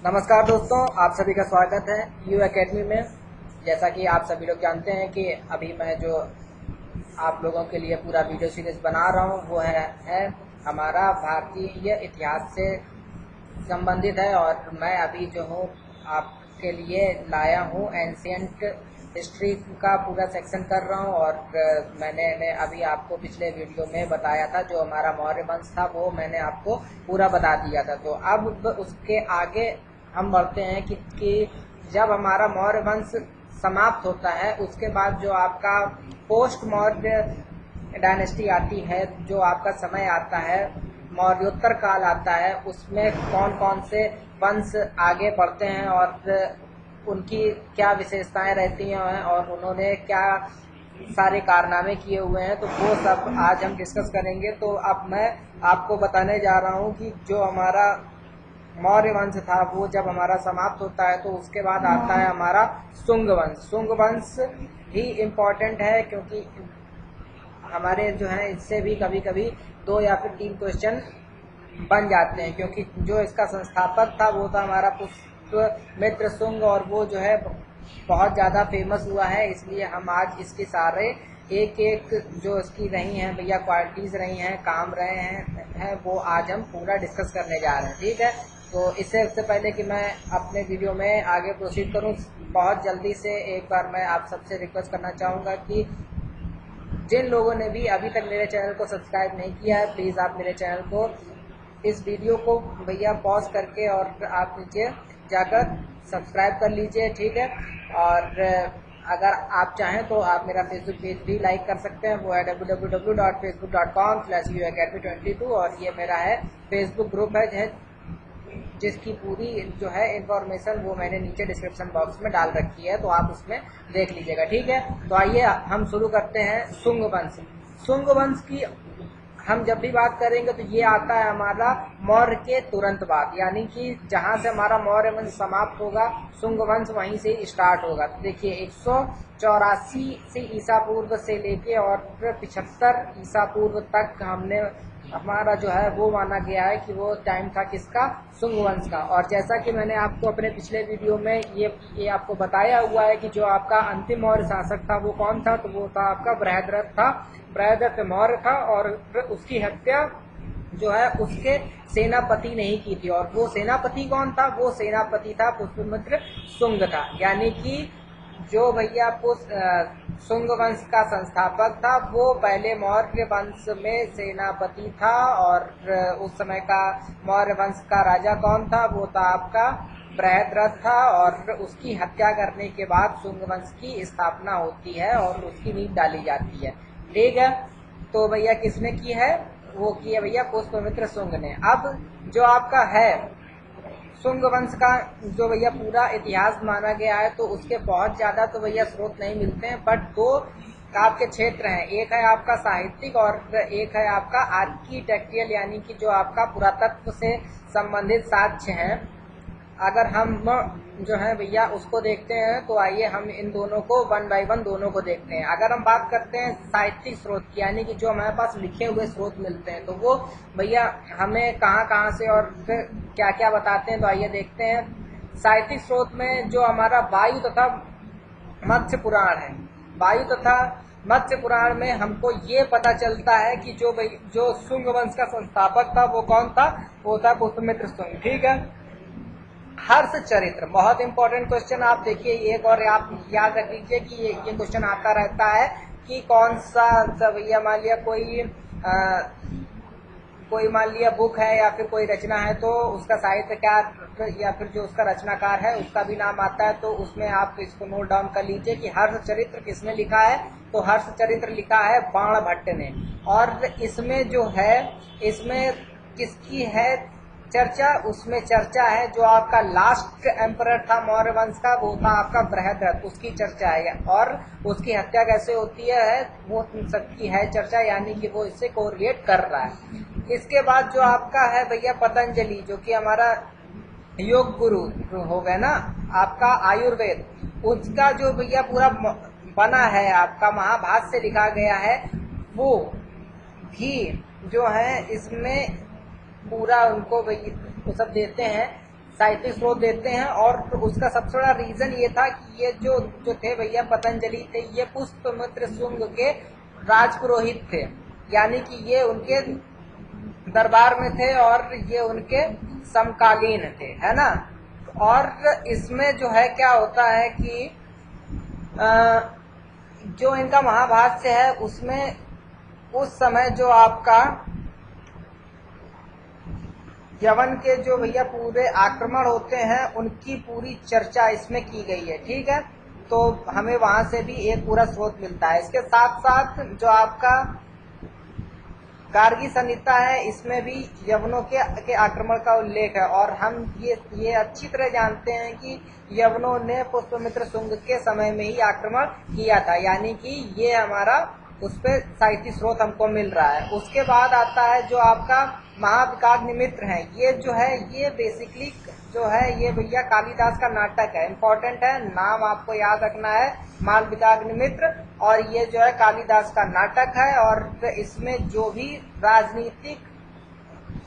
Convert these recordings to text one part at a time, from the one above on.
नमस्कार दोस्तों, आप सभी का स्वागत है यू एकेडमी में। जैसा कि आप सभी लोग जानते हैं कि अभी मैं जो आप लोगों के लिए पूरा वीडियो सीरीज बना रहा हूँ वो है हमारा भारतीय इतिहास से संबंधित है। और मैं अभी जो हूँ आपके लिए लाया हूँ एंशियंट हिस्ट्री का पूरा सेक्शन कर रहा हूँ। और मैंने अभी आपको पिछले वीडियो में बताया था, जो हमारा मौर्य वंश था वो मैंने आपको पूरा बता दिया था। तो अब उसके आगे हम बढ़ते हैं कि जब हमारा मौर्य वंश समाप्त होता है उसके बाद जो आपका पोस्ट मौर्य डायनेस्टी आती है, जो आपका समय आता है, मौर्योत्तर काल आता है, उसमें कौन कौन से वंश आगे बढ़ते हैं और उनकी क्या विशेषताएं रहती हैं और उन्होंने क्या सारे कारनामे किए हुए हैं, तो वो सब आज हम डिस्कस करेंगे। तो अब मैं आपको बताने जा रहा हूँ कि जो हमारा मौर्य वंश था वो जब हमारा समाप्त होता है तो उसके बाद आता है हमारा शुंग वंश। शुंग वंश ही इम्पोर्टेंट है क्योंकि हमारे जो है इससे भी कभी कभी 2 या फिर 3 क्वेश्चन बन जाते हैं, क्योंकि जो इसका संस्थापक था वो था हमारा पुष्यमित्र शुंग, और वो जो है बहुत ज़्यादा फेमस हुआ है। इसलिए हम आज इसके सारे एक एक जो इसकी रही हैं भैया क्वालिटीज़ रही हैं, काम रहे हैं वो आज हम पूरा डिस्कस करने जा रहे हैं। ठीक है, तो इससे पहले कि मैं अपने वीडियो में आगे प्रोसीड करूं, बहुत जल्दी से एक बार मैं आप सबसे रिक्वेस्ट करना चाहूँगा कि जिन लोगों ने भी अभी तक मेरे चैनल को सब्सक्राइब नहीं किया है, प्लीज़ आप मेरे चैनल को, इस वीडियो को भैया पॉज करके और आप नीचे जाकर सब्सक्राइब कर लीजिए। ठीक है, और अगर आप चाहें तो आप मेरा फेसबुक पेज भी लाइक कर सकते हैं, वो है www.facebook.com/uacademy22। और ये मेरा है फेसबुक ग्रुप है जिसकी पूरी जो है इन्फॉर्मेशन वो मैंने नीचे डिस्क्रिप्शन बॉक्स में डाल रखी है, तो आप उसमें देख लीजिएगा। ठीक है, तो आइए हम शुरू करते हैं शुंग वंश। शुंग वंश की हम जब भी बात करेंगे तो ये आता है हमारा मौर्य के तुरंत बाद, यानी कि जहाँ से हमारा मौर्य वंश समाप्त होगा शुंग वंश वहीं से स्टार्ट होगा। तो देखिए 184 से ईसा पूर्व से लेके और 75 ईसा पूर्व तक हमने हमारा जो है वो माना गया है कि वो टाइम था किसका, शुंग वंश का। और जैसा कि मैंने आपको अपने पिछले वीडियो में ये आपको बताया हुआ है कि जो आपका अंतिम मौर्य शासक था वो कौन था, तो वो था आपका बृहद्रथ था। बृहद्रथ मौर्य था और उसकी हत्या जो है उसके सेनापति ने ही की थी। और वो सेनापति कौन था, वो सेनापति था पुष्यमित्र शुंग था। यानी कि जो भैया शुंग वंश का संस्थापक था वो पहले मौर्य वंश में सेनापति था। और उस समय का मौर्य वंश का राजा कौन था, वो था आपका बृहद्रथ था। और उसकी हत्या करने के बाद शुंग वंश की स्थापना होती है और उसकी नींव डाली जाती है। ठीक है, तो भैया किसने की है, वो की है भैया पुष्यमित्र शुंग ने। अब जो आपका है शुंग वंश का जो भैया पूरा इतिहास माना गया है, तो उसके बहुत ज़्यादा तो भैया स्रोत नहीं मिलते हैं, बट 2 आपके क्षेत्र हैं, एक है आपका साहित्यिक और एक है आपका आर्किटेक्चरल, यानी कि जो आपका पुरातत्व से संबंधित साक्ष्य हैं। अगर हम जो है भैया उसको देखते हैं तो आइए हम इन दोनों को 1 बाय 1 दोनों को देखते हैं। अगर हम बात करते हैं साहित्यिक स्रोत की, यानी कि जो हमारे पास लिखे हुए स्रोत मिलते हैं, तो वो भैया हमें कहाँ कहाँ से और फिर क्या क्या बताते हैं, तो आइए देखते हैं। साहित्यिक स्रोत में जो हमारा वायु तथा मत्स्य पुराण है, वायु तथा मत्स्य पुराण में हमको ये पता चलता है कि जो शुंग वंश का संस्थापक था वो कौन था, वो था पुष्यमित्र शुंग। ठीक है, हर्ष चरित्र बहुत इंपॉर्टेंट क्वेश्चन। आप देखिए एक और आप याद रख लीजिए कि ये क्वेश्चन आता रहता है कि कौन सा भैया मान लिया कोई मान लिया बुक है या फिर कोई रचना है, तो उसका साहित्यकार या फिर जो उसका रचनाकार है उसका भी नाम आता है। तो उसमें आप इसको नोट डाउन कर लीजिए कि हर्ष चरित्र किसने लिखा है, तो हर्ष चरित्र लिखा है बाणभट्ट ने। और इसमें जो है इसमें किसकी है चर्चा, उसमें चर्चा है जो आपका लास्ट एम्परर था मौर्य वंश का, वो था आपका बृहद्रथ, उसकी चर्चा है। और उसकी हत्या कैसे होती है वो सबकी है चर्चा, यानी कि वो इससे कोरिलेट कर रहा है। इसके बाद जो आपका है भैया पतंजलि, जो कि हमारा योग गुरु हो गए ना, आपका आयुर्वेद, उसका जो भैया पूरा बना है आपका महाभाष्य से लिखा गया है, वो भी जो है इसमें पूरा उनको वो सब देते हैं साहित्यिक स्रोत देते हैं। और उसका सबसे बड़ा रीजन ये था कि ये जो जो थे भैया पतंजलि थे, ये पुष्पमित्र शुंग के राजपुरोहित थे, यानी कि ये उनके दरबार में थे और ये उनके समकालीन थे, है ना। और इसमें जो है क्या होता है कि जो इनका महाभाष्य है उसमें उस समय जो आपका यवन के जो भैया पूरे आक्रमण होते हैं उनकी पूरी चर्चा इसमें की गई है, ठीक है। तो हमें वहां से भी एक पूरा स्रोत मिलता है। इसके साथ साथ जो आपका गार्गी संहिता है, इसमें भी यवनों के आक्रमण का उल्लेख है। और हम ये अच्छी तरह जानते हैं कि यवनों ने पुष्पमित्र शुंग के समय में ही आक्रमण किया था, यानी कि ये हमारा उस पर साहित्यिक स्रोत हमको मिल रहा है। उसके बाद आता है जो आपका महाविकाग्निमित्र है, ये जो है ये बेसिकली जो है ये भैया कालिदास का नाटक है, इम्पोर्टेंट है, नाम आपको याद रखना है, मालविकाग्निमित्र। और ये जो है कालिदास का नाटक है और इसमें जो भी राजनीतिक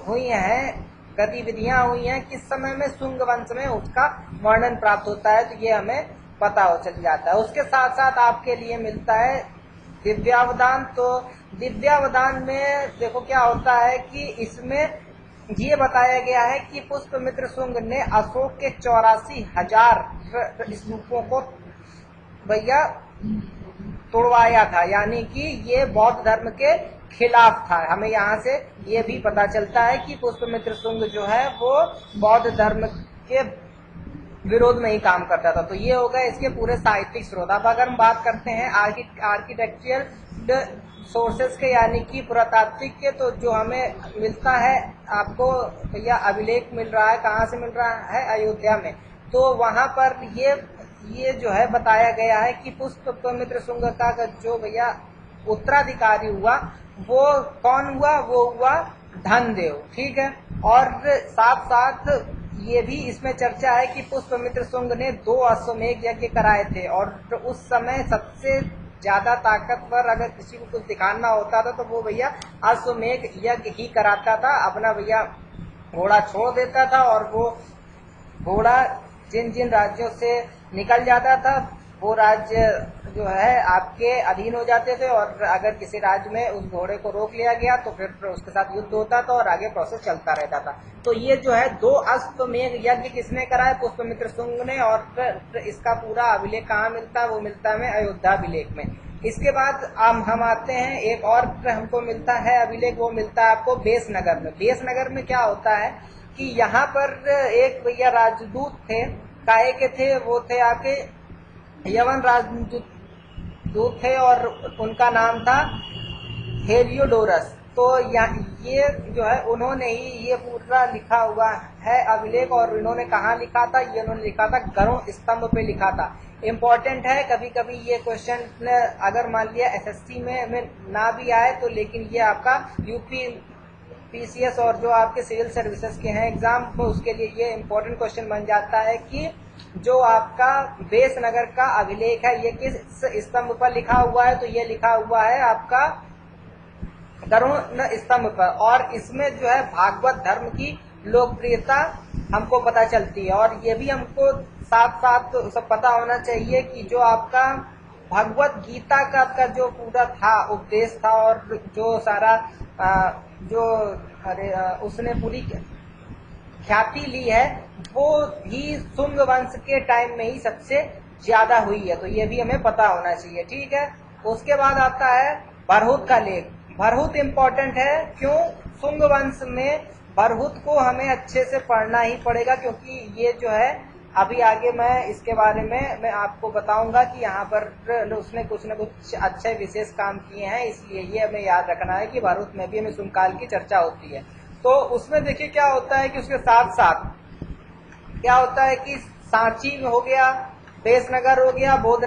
हुई हैं गतिविधियां हुई हैं किस समय में शुंग वंश में, उसका वर्णन प्राप्त होता है, तो ये हमें पता हो चल जाता है। उसके साथ साथ आपके लिए मिलता है दिव्यावदान। तो दिव्यावदान में देखो क्या होता है कि इसमें ये बताया गया है कि पुष्पमित्र शुंग ने अशोक के 84,000 स्तूपों को भैया तोड़वाया था, यानी कि ये बौद्ध धर्म के खिलाफ था। हमें यहाँ से ये भी पता चलता है कि पुष्पमित्र शुंग जो है वो बौद्ध धर्म के विरोध में ही काम करता था। तो ये हो गए इसके पूरे साहित्यिक स्रोत। अब अगर हम बात करते हैं आर्किटेक्चरल सोर्सेस के, यानी कि पुरातात्विक के, तो जो हमें मिलता है आपको भैया अभिलेख मिल रहा है, कहाँ से मिल रहा है, अयोध्या में। तो वहाँ पर ये जो है बताया गया है कि पुष्पमित्र शुंग का जो भैया उत्तराधिकारी हुआ वो कौन हुआ, वो हुआ धनदेव, ठीक है। और साथ साथ ये भी इसमें चर्चा है कि पुष्पमित्र शुंग ने 2 अश्वमेध यज्ञ कराए थे। और उस समय सबसे ज्यादा ताकतवर अगर किसी को कुछ दिखाना होता था तो वो भैया अश्वमेध यज्ञ ही कराता था। अपना भैया घोड़ा छोड़ देता था और वो घोड़ा जिन जिन राज्यों से निकल जाता था वो राज्य जो है आपके अधीन हो जाते थे। और अगर किसी राज्य में उस घोड़े को रोक लिया गया तो फिर उसके साथ युद्ध होता था और आगे प्रोसेस चलता रहता था। तो ये जो है 2 अश्वमेध यज्ञ किसने कराया, पुष्पमित्र शुंग ने। और इसका पूरा अभिलेख कहाँ मिलता है, वो मिलता है अयोध्या अभिलेख में। इसके बाद हम आते हैं एक और हमको मिलता है अभिलेख, वो मिलता है आपको बेसनगर में। बेसनगर में क्या होता है कि यहाँ पर एक भैया राजदूत थे, काहे के थे, वो थे आपके यवन राजदूत थे और उनका नाम था हेलियोडोरस। तो ये जो है उन्होंने ही ये पूरा लिखा हुआ है अभिलेख। और इन्होंने कहाँ लिखा था, ये उन्होंने लिखा था गरुड़ स्तंभ पे लिखा था। इम्पोर्टेंट है, कभी कभी ये क्वेश्चन अगर मान लिया एसएससी में ना भी आए तो, लेकिन ये आपका यूपी पीसीएस और जो आपके सिविल सर्विसेज के हैं एग्जाम में, उसके लिए ये इम्पोर्टेंट क्वेश्चन बन जाता है कि जो आपका बेसनगर का अभिलेख है ये किस स्तंभ पर लिखा हुआ है। तो ये लिखा हुआ है आपका गरुड़ स्तंभ पर। और इसमें जो है भागवत धर्म की लोकप्रियता हमको पता चलती है। और ये भी हमको साथ साथ सब पता होना चाहिए कि जो आपका भगवत गीता का जो पूरा था उपदेश था और जो सारा उसने पूरी ख्याति ली है वो भी शुंग वंश के टाइम में ही सबसे ज्यादा हुई है। तो ये भी हमें पता होना चाहिए, ठीक है। उसके बाद आता है भरहुत का लेख। भरहुत इम्पोर्टेंट है, क्यों, शुंग वंश में भरहुत को हमें अच्छे से पढ़ना ही पड़ेगा, क्योंकि ये जो है अभी आगे मैं इसके बारे में मैं आपको बताऊंगा कि यहाँ पर उसने कुछ न कुछ अच्छे विशेष काम किए हैं, इसलिए ये हमें याद रखना है कि भरहुत में भी हमें शुंग काल की चर्चा होती है। तो उसमें देखिए क्या होता है कि उसके साथ साथ क्या होता है कि सांची में हो गया, बेसनगर हो गया, बोध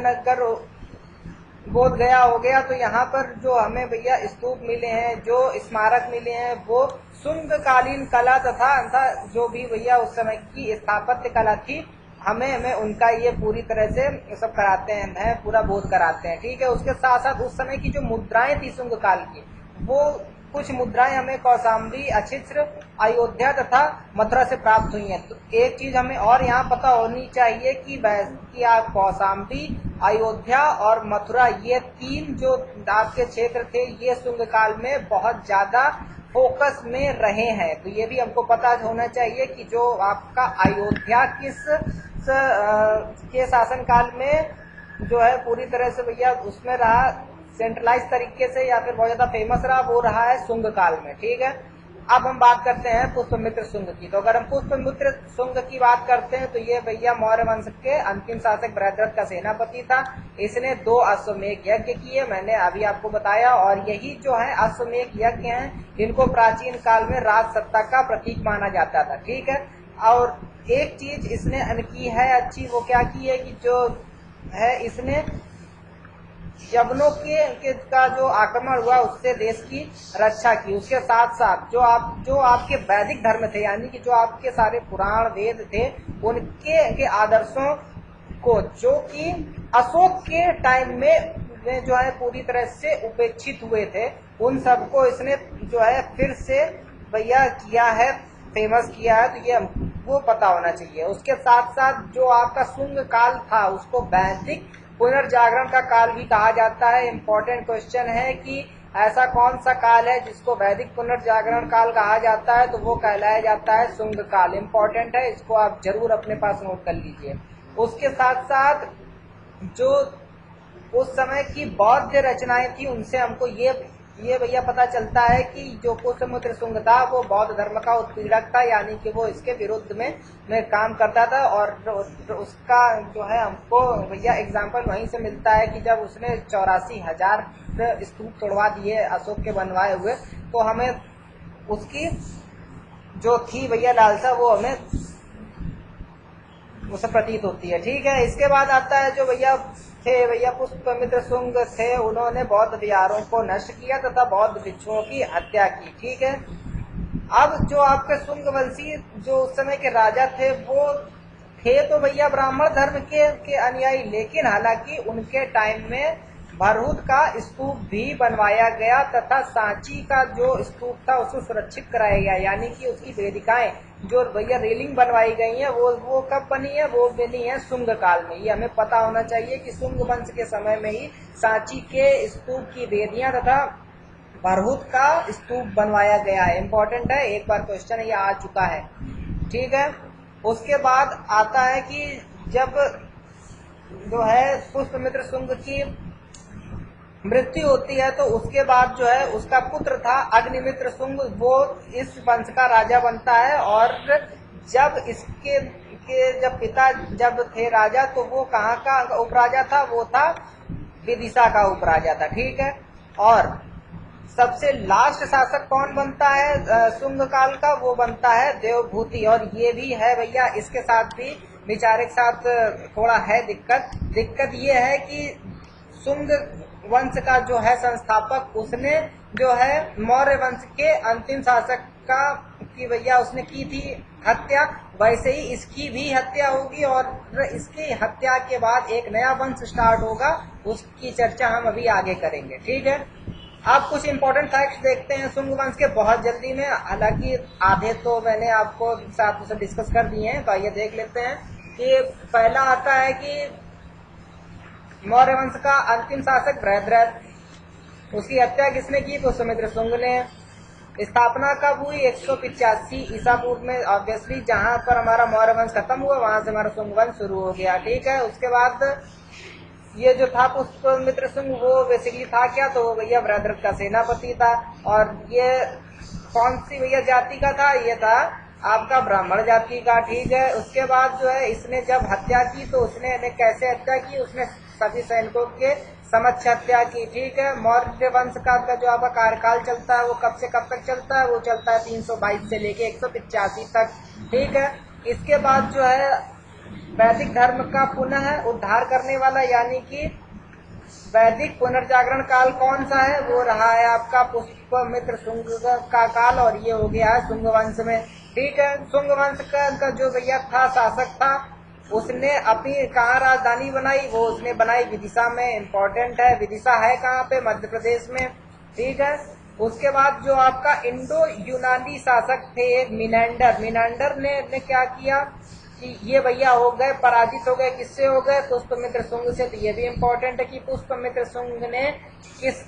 गया हो गया। तो यहाँ पर जो हमें भैया स्तूप मिले हैं, जो स्मारक मिले हैं, वो शुंग कालीन कला तथा जो भी भैया उस समय की स्थापत्य कला थी, हमें उनका ये पूरी तरह से सब कराते हैं, पूरा बोध कराते हैं, ठीक है। उसके साथ साथ उस समय की जो मुद्राएं थी शुंग काल की, वो कुछ मुद्राएं हमें कौशाम्बी, अक्षित्र, अयोध्या तथा मथुरा से प्राप्त हुई हैं। तो एक चीज हमें और यहाँ पता होनी चाहिए कि आप कौशाम्बी, अयोध्या और मथुरा ये तीन जो आपके क्षेत्र थे ये शुंग काल में बहुत ज्यादा फोकस में रहे हैं। तो ये भी हमको पता होना चाहिए कि जो आपका अयोध्या किस के शासन काल में जो है पूरी तरह से भैया उसमें रहा, सेंट्रलाइज तरीके से या फिर बहुत ज्यादा फेमस रहा, वो रहा है शुंग काल में। ठीक है, अब हम बात करते हैं पुष्पमित्र शुंग की। तो अगर हम पुष्पमित्र शुंग की बात करते हैं तो ये भैया मौर्य वंश के अंतिम शासक बृहद्रथ का सेनापति था। इसने 2 अश्वमेध यज्ञ किए, मैंने अभी आपको बताया, और यही जो है अश्वमेध यज्ञ हैं, इनको प्राचीन काल में राज सत्ता का प्रतीक माना जाता था। ठीक है, और एक चीज इसने की है अच्छी, वो क्या की है कि जो है इसने यवनों का जो आक्रमण हुआ उससे देश की रक्षा की। उसके साथ साथ जो आपके वैदिक धर्म थे, यानी कि जो आपके सारे पुराण वेद थे, उनके आदर्शों को जो कि अशोक के टाइम में जो है पूरी तरह से उपेक्षित हुए थे, उन सबको इसने जो है फिर से भैया किया है, फेमस किया है। तो ये वो पता होना चाहिए। उसके साथ साथ जो आपका शुंग काल था उसको वैदिक पुनर्जागरण का काल भी कहा जाता है। इम्पोर्टेंट क्वेश्चन है कि ऐसा कौन सा काल है जिसको वैदिक पुनर्जागरण काल कहा जाता है, तो वो कहलाया जाता है शुंग काल। इम्पोर्टेंट है, इसको आप जरूर अपने पास नोट कर लीजिए। उसके साथ साथ जो उस समय की बौद्ध रचनाएं थी उनसे हमको ये भैया पता चलता है कि जो पुष्पमित्र शुंग था वो बौद्ध धर्म का उत्पीड़क था, यानी कि वो इसके विरुद्ध में काम करता था। और उसका जो है हमको भैया एग्जाम्पल वहीं से मिलता है कि जब उसने 84,000 स्तूप तोड़वा दिए अशोक के बनवाए हुए, तो हमें उसकी जो थी भैया लालसा वो हमें उसे प्रतीत होती है। ठीक है, इसके बाद आता है जो भैया पुष्पमित्र शुंग थे, उन्होंने बौद्ध विहारों को नष्ट किया तथा बौद्ध भिक्षुओं की हत्या की। ठीक है, अब जो आपके शुंग वंशी जो उस समय के राजा थे वो थे तो भैया ब्राह्मण धर्म के अनुयायी, लेकिन हालांकि उनके टाइम में भरहुत का स्तूप भी बनवाया गया तथा सांची का जो स्तूप था उसको सुरक्षित कराया गया, यानी कि उसकी वेदिकाएं जो भैया रेलिंग बनवाई गई है वो कब बनी है, वो बनी है शुंग काल में। ये हमें पता होना चाहिए कि शुंग वंश के समय में ही सांची के स्तूप की वेदियां तथा भरहुत का स्तूप बनवाया गया है। इम्पोर्टेंट है, एक बार क्वेश्चन ये आ चुका है। ठीक है, उसके बाद आता है कि जब जो है पुष्पमित्र शुंग की मृत्यु होती है तो उसके बाद जो है उसका पुत्र था अग्निमित्र शुंग, वो इस वंश का राजा बनता है। और जब इसके जब पिता जब थे राजा तो वो कहाँ का उपराजा था, वो था विदिशा का उपराजा था। ठीक है, और सबसे लास्ट शासक कौन बनता है शुंग काल का, वो बनता है देवभूति। और ये भी है भैया, इसके साथ भी विचार के साथ थोड़ा है दिक्कत ये है कि शुंग वंश का जो है संस्थापक उसने जो है मौर्य वंश के अंतिम शासक की भैया उसने की थी हत्या, वैसे ही इसकी भी हत्या होगी और इसकी हत्या के बाद एक नया वंश स्टार्ट होगा, उसकी चर्चा हम अभी आगे करेंगे। ठीक है, अब कुछ इंपॉर्टेंट फैक्ट्स देखते हैं शुंग वंश के बहुत जल्दी में, हालांकि आधे तो मैंने आपको साथ उसे डिस्कस कर दिए हैं, तो आइए देख लेते हैं। कि पहला आता है कि मौर्य वंश का अंतिम शासक बृहद्रथ, उसकी हत्या किसने की, पुष्पमित्र शुंग ने। स्थापना कब हुई, 185 ईसा पूर्व में। ऑब्वियसली जहां पर हमारा मौर्य वंश खत्म हुआ वहां से हमारा शुंग वंश शुरू हो गया। ठीक है, उसके बाद ये जो था पुष्पमित्र शुंग वो बेसिकली था क्या, तो वो भैया बृहद्रथ का सेनापति था। और ये कौन सी भैया जाति का था, ये था आपका ब्राह्मण जाति का। ठीक है, उसके बाद जो है इसने जब हत्या की तो उसने कैसे हत्या की, उसने सभी सैनिकों के समक्ष हत्या की। ठीक है, मौर्य वंश का जो आपका कार्यकाल चलता है वो कब से कब तक चलता है, वो चलता है 322 से लेके 185 तक। ठीक है, इसके बाद जो है वैदिक धर्म का पुनः उद्धार करने वाला यानी कि वैदिक पुनर्जागरण काल कौन सा है, वो रहा है आपका पुष्पमित्र शुंग का काल, और ये हो गया है शुंग वंश में। ठीक है, शुंग वंश का जो भैया था शासक था, उसने अपनी कहाँ राजधानी बनाई, वो उसने बनाई विदिशा में। इम्पोर्टेंट है, विदिशा है कहाँ पे, मध्य प्रदेश में। ठीक है, उसके बाद जो आपका इंडो यूनानी शासक थे एक मिनांडर, मिनांडर ने क्या किया कि ये भैया हो गए पराजित हो गए, किससे हो गए, पुष्पमित्र शुंग से। तो ये भी इम्पोर्टेंट है कि पुष्पमित्र शुंग ने किस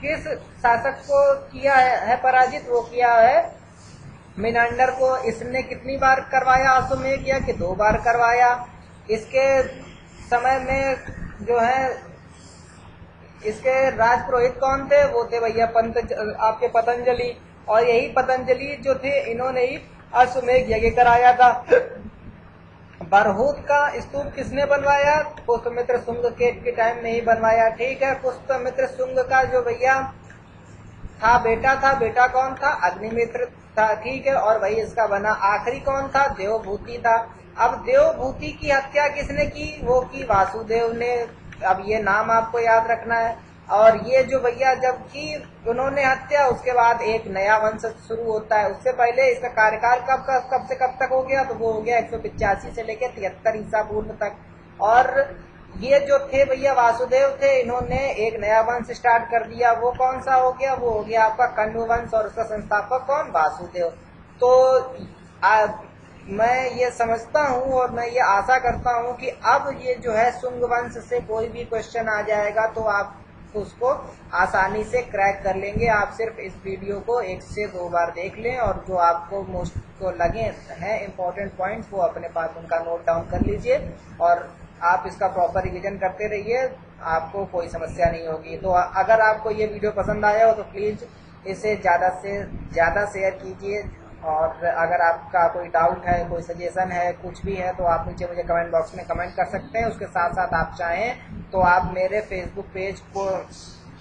किस शासक को किया है पराजित, वो किया है मिनांडर को। इसने कितनी बार करवाया अश्वमेध यज्ञ कि 2 बार करवाया। इसके समय में जो है इसके राजपुरोहित कौन थे, वो थे भैया आपके पतंजलि। और यही पतंजलि जो थे इन्होंने ही अश्वमेध यज्ञ कराया था। बरहूत का स्तूप किसने बनवाया, पुष्पमित्र शुंग के टाइम में ही बनवाया। ठीक है, पुष्पमित्र शुंग का जो भैया था बेटा कौन था, अग्निमित्र था। ठीक है, और वही इसका बना। आखिरी कौन था, देवभूति था। अब देवभूति की हत्या किसने की, वो की वासुदेव ने। अब ये नाम आपको याद रखना है। और ये जो भैया जब की उन्होंने हत्या, उसके बाद एक नया वंश शुरू होता है। उससे पहले इसका कार्यकाल कब से कब तक हो गया, तो वो हो गया 185 से लेकर 73 ईसा पूर्व तक। और ये जो थे भैया वासुदेव थे, इन्होंने एक नया वंश स्टार्ट कर दिया। वो कौन सा हो गया, वो हो गया आपका कण्व वंश। और उसका संस्थापक कौन, वासुदेव। तो मैं ये समझता हूँ और मैं ये आशा करता हूँ कि अब ये जो है शुंग वंश से कोई भी क्वेश्चन आ जाएगा तो आप उसको आसानी से क्रैक कर लेंगे। आप सिर्फ इस वीडियो को 1 से 2 बार देख लें और जो आपको मोस्ट को लगे हैं इम्पोर्टेंट पॉइंट्स वो अपने पास उनका नोट डाउन कर लीजिए और आप इसका प्रॉपर रिवीजन करते रहिए, आपको कोई समस्या नहीं होगी। तो अगर आपको ये वीडियो पसंद आया हो तो प्लीज़ इसे ज़्यादा से ज़्यादा शेयर कीजिए। और अगर आपका कोई डाउट है, कोई सजेशन है, कुछ भी है तो आप नीचे मुझे कमेंट बॉक्स में कमेंट कर सकते हैं। उसके साथ साथ आप चाहें तो आप मेरे फेसबुक पेज को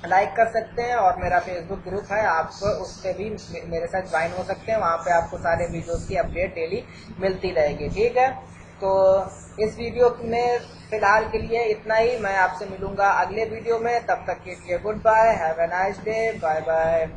लाइक कर सकते हैं और मेरा फेसबुक ग्रुप है, आप उस पर भी मेरे साथ ज्वाइन हो सकते हैं। वहाँ पे आपको सारे वीडियोस की अपडेट डेली मिलती रहेगी। ठीक है, तो इस वीडियो में फ़िलहाल के लिए इतना ही। मैं आपसे मिलूँगा अगले वीडियो में, तब तक के लिए good bye, have a nice day, bye bye.